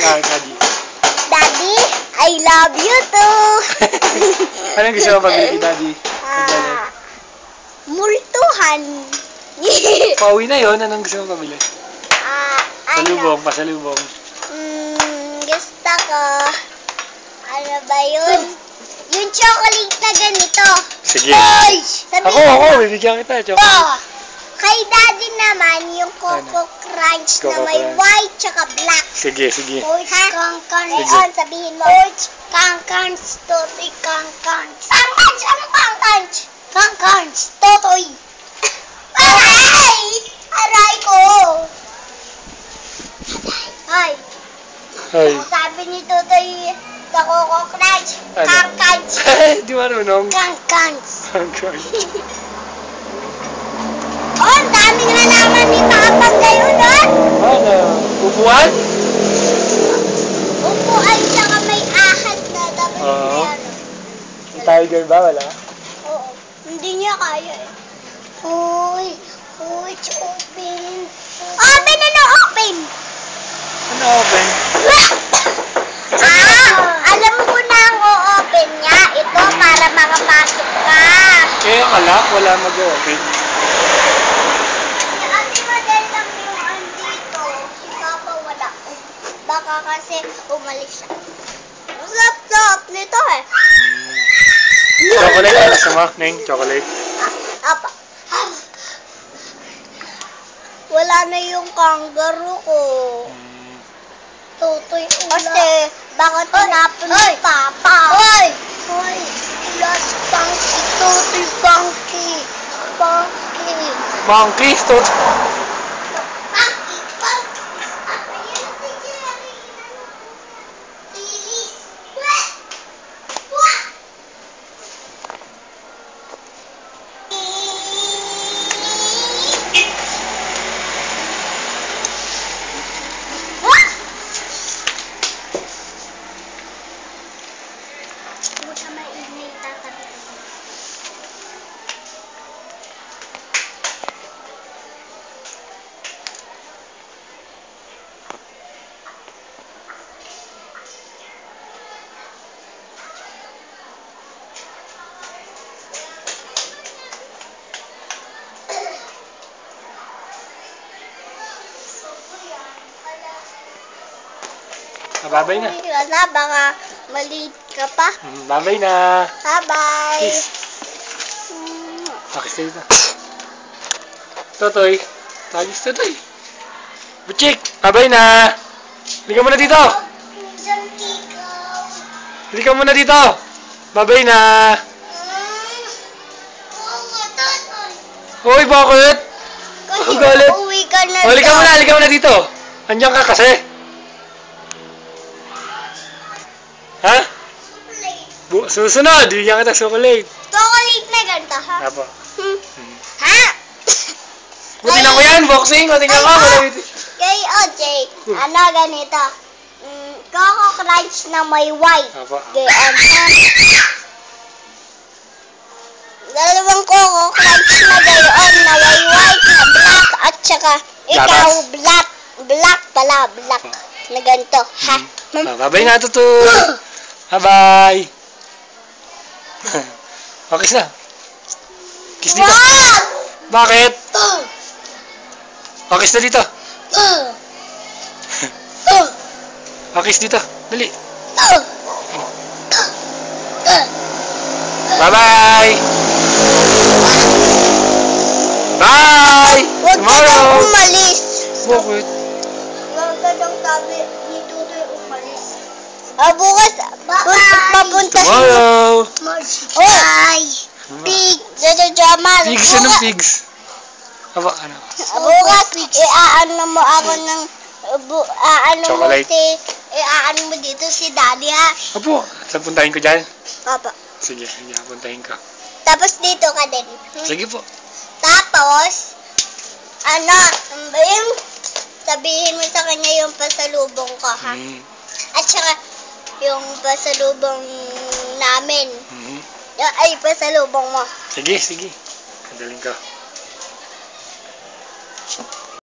Daddy. Daddy, I love you too. Anong gusto mo pabili kay Daddy? Multuhan. Pauwi na yun. Anong gusto mo pabili? Ano? Pasalubong. Gusto ko. Ano ba yun? Yung chocolate na ganito. Sige. Ay! Ako, bibigyan kita. Chocolate. Kay Daddy naman, yung Coco Crunch na may white tsaka black. Sige. Ngayon, sabihin mo. Kankans, totoy, kankans. Kankans! Anong kankans? Kankans, totoy. Aray! Aray ko! Ay. Sabi ni Totoy sa Coco Crunch, kankans. Di marunong. Kankans. Kankans. Oh, ang daming halaman ni Papa ngayon, Ano? Upuan? Upuan tsaka may ahas na dapat Yung tiger ba? Wala? Oo. Hindi niya kaya eh. Hoy, it's open. Open! Ano open? Ano open? Alam ko na ang o-open niya. Ito para makapasok ka. Wala mag-open. Ate Madel lang yung andito. Si Papa wala. Baka kasi umalis siya. Sarap nito eh. Chocolate, ano gusto mo? Neng, chocolate. Apa. Wala na yung kangaroo ko. Tutoy ulan. Kasi baka tinapon ni Papa. Hoy! Wala si Funky. Tutoy Funky. Monkey, tot. Babay na. Baka maliit ka pa. Babay na. Bye-bye. Kiss. Pakis na. Totoy. Tagis Totoy. Butchik. Babay na. Halika muna dito. Halika muna dito. Babay na. Hoy, bakit? Kasi galit. uuwi ka na Halika muna dito. Andiyan ka kasi. Ha? Susunod, bigyan kita chocolate. Chocolate na ganito, ha? Apo. Ha? Buti na ko yan, boxing. O, tingnan ka. Kay OJ, ano ganito? Coco Crunch na may white. Apo. Dalawang Coco Crunch na gayon na may white na black at saka ikaw black. Black pala, black. Na ganito, ha? Babay na, Tutoy. Bye-bye. Kiss na. Kiss dito. Bakit? Kiss na dito. Kiss dito. Dali. Bye-bye. Bye. Huwag ka nang umalis. Bakit? Magandang sabi ni Tutoy umalis. Bukas, papunta siya. Tomorrow. Ay! Pig! Jamal! Pigs, anong pigs? Aba, ano? Bukas, iaano mo ako ng... Iaano mo dito si Daddy, ha? Apo, saan puntahin ko dyan? Papa. Sige, puntahin ko. Tapos dito ka din. Sige po. Tapos, sabihin mo sa kanya yung pasalubong ko, ha? At saka, yung pasalubong namin. Ay, pasalubong mo. Sige. Kadaling ko.